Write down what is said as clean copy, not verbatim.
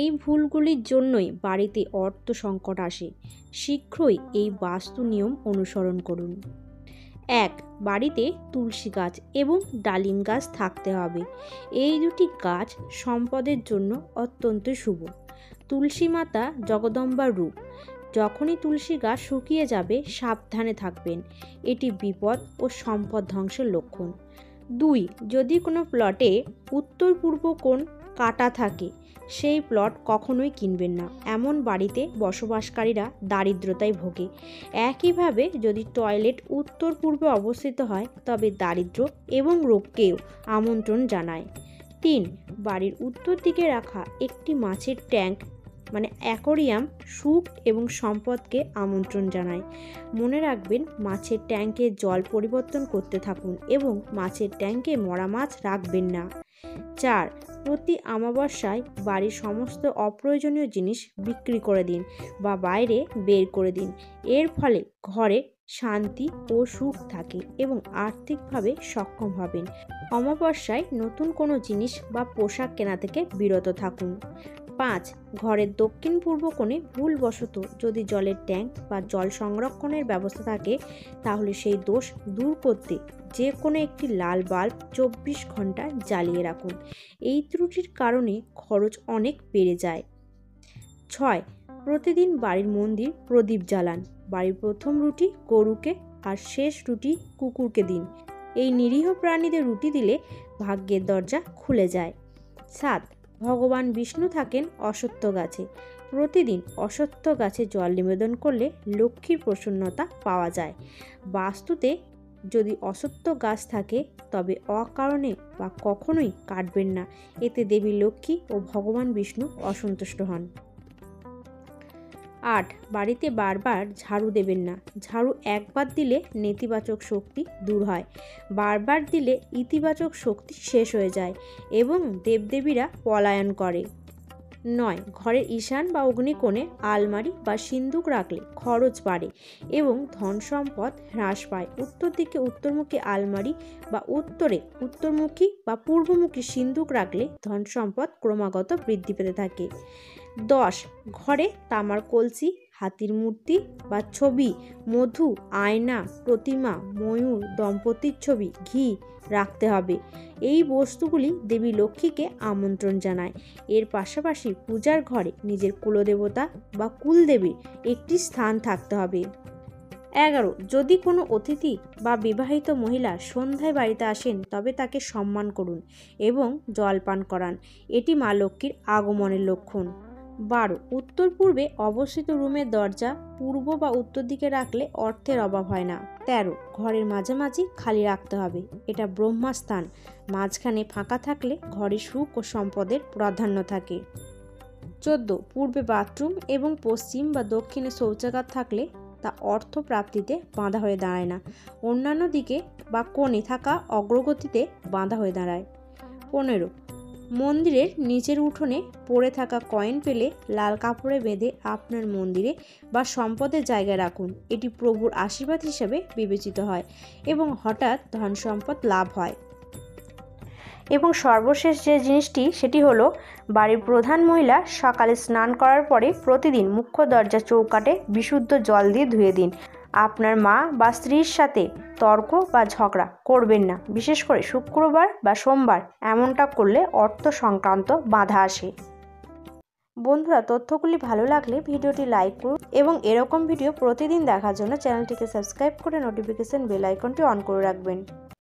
এই ভুলগুলির জন্যই বাড়িতে অর্থ সংকট আসে। শীঘ্রই এই বাস্তু নিয়ম অনুসরণ করুন। 1. বাড়িতে তুলসী গাছ এবং ডালিম গাছ থাকতে হবে। এই দুটি গাছ সম্পদের জন্য অত্যন্ত শুভ। তুলসী মাতা জগদম্বার রূপ। যখনই তুলসী গাছ শুকিয়ে যাবে সাবধানে থাকবেন, এটি বিপদ ও সম্পদ ধ্বংসের লক্ষণ। 2. যদি কোনো প্লটে উত্তর পূর্ব কোণ কাটা থাকে, সেই প্লট কখনোই কিনবেন না। এমন বাড়িতে বসবাসকারীরা দারিদ্রতায় ভোগে। একইভাবে যদি টয়লেট উত্তর পূর্বে অবস্থিত হয় তবে দারিদ্র এবং রোগকেও আমন্ত্রণ জানায়। 3. বাড়ির উত্তর দিকে রাখা একটি মাছের ট্যাঙ্ক অ্যাকোয়ারিয়াম সুখ এবং সম্পদকে আমন্ত্রণ জানায়। মনে রাখবেন, মাছের ট্যাঙ্কে জল পরিবর্তন করতে থাকুন এবং মাছের ট্যাঙ্কে মরা মাছ রাখবেন না। 4. প্রতি অমাবস্যায় বাড়ির সমস্ত অপ্রয়োজনীয় জিনিস বিক্রি করে দিন বা বাইরে বের করে দিন। এর ফলে ঘরে শান্তি ও সুখ থাকে এবং আর্থিকভাবে সক্ষম হবেন। অমাবস্যায় নতুন কোনো জিনিস বা পোশাক কেনা থেকে বিরত থাকুন। 5. ঘরের দক্ষিণ পূর্ব কোণে ভুলবশত যদি জলের ট্যাঙ্ক বা জল সংরক্ষণের ব্যবস্থা থাকে, তাহলে সেই দোষ দূর করতে যে কোনো একটি লাল বাল্ব 24 ঘন্টা জ্বালিয়ে রাখুন। এই ত্রুটির কারণে খরচ অনেক বেড়ে যায়। 6. প্রতিদিন বাড়ির মন্দির প্রদীপ জ্বালান। বাড়ির প্রথম রুটি গরুকে আর শেষ রুটি কুকুরকে দিন। এই নিরীহ প্রাণীদের রুটি দিলে ভাগ্যের দরজা খুলে যায়। 7. ভগবান বিষ্ণু থাকেন অশ্বত্থ গাছে। প্রতিদিন অশ্বত্থ গাছে জল নিবেদন করলে লক্ষ্মীর প্রসন্নতা পাওয়া যায়। বাস্তুতে যদি অশ্বত্থ গাছ থাকে তবে অকারণে বা কখনোই কাটবেন না, এতে দেবী লক্ষ্মী ও ভগবান বিষ্ণু অসন্তুষ্ট হন। 8. বাড়িতে বারবার ঝাড়ু দেবেন না। ঝাড়ু একবার দিলে নেতিবাচক শক্তি দূর হয়, বারবার দিলে ইতিবাচক শক্তি শেষ হয়ে যায় এবং দেবদেবীরা পলায়ন করে। 9. ঘরের ঈশান বা অগ্নিকোণে আলমারি বা সিন্দুক রাখলে খরচ বাড়ে এবং ধন সম্পদ হ্রাস পায়। উত্তর দিকে উত্তরমুখী আলমারি বা উত্তরে উত্তরমুখী বা পূর্বমুখী সিন্দুক রাখলে ধন সম্পদ ক্রমাগত বৃদ্ধি পেতে থাকে। 10. ঘরে তামার কলসি, হাতির মূর্তি বা ছবি, মধু, আয়না, প্রতিমা, ময়ূর, দম্পতির ছবি, ঘি রাখতে হবে। এই বস্তুগুলি দেবী লক্ষ্মীকে আমন্ত্রণ জানায়। এর পাশাপাশি পূজার ঘরে নিজের কুলদেবতা বা কুলদেবীর একটি স্থান থাকতে হবে। 11. যদি কোনো অতিথি বা বিবাহিত মহিলা সন্ধ্যায় বাড়িতে আসেন তবে তাকে সম্মান করুন এবং জল পান করান, এটি মা লক্ষ্মীর আগমনের লক্ষণ। 12. উত্তর পূর্বে অবস্থিত রুমের দরজা পূর্ব বা উত্তর দিকে রাখলে অর্থের অভাব হয় না। 13. ঘরের মাঝামাঝি খালি রাখতে হবে, এটা ব্রহ্মস্থান। মাঝখানে ফাঁকা থাকলে ঘরে সুখ ও সম্পদের প্রাধান্য থাকে। 14. পূর্বে বাথরুম এবং পশ্চিম বা দক্ষিণে শৌচাগার থাকলে তা অর্থ প্রাপ্তিতে বাধা হয়ে দাঁড়ায় না, অন্যান্য দিকে বা কোণে থাকা অগ্রগতিতে বাধা হয়ে দাঁড়ায়। 15. মন্দিরের নিচের উঠোনে পড়ে থাকা কয়েন পেলে লাল কাপড়ে বেঁধে আপনার মন্দিরে বা সম্পদের জায়গায় রাখুন, এটি প্রভুর আশীর্বাদ হিসেবে বিবেচিত হয় এবং হঠাৎ ধন সম্পদ লাভ হয়। এবং সর্বশেষ যে জিনিসটি সেটি হলো, বাড়ির প্রধান মহিলা সকালে স্নান করার পরে প্রতিদিন মুখ্য দরজা চৌকাঠে বিশুদ্ধ জল দিয়ে ধুয়ে দিন। আপনার মা বা স্ত্রীর সাথে তর্ক বা ঝগড়া করবেন না, বিশেষ করে শুক্রবার বা সোমবার। এমনটা করলে অর্থ সংক্রান্ত বাধা আসে। বন্ধুরা, তথ্যগুলি ভালো লাগলে ভিডিওটি লাইক করুন এবং এরকম ভিডিও প্রতিদিন দেখার জন্য চ্যানেলটিকে সাবস্ক্রাইব করে নোটিফিকেশন বেল আইকনটি অন করে রাখবেন।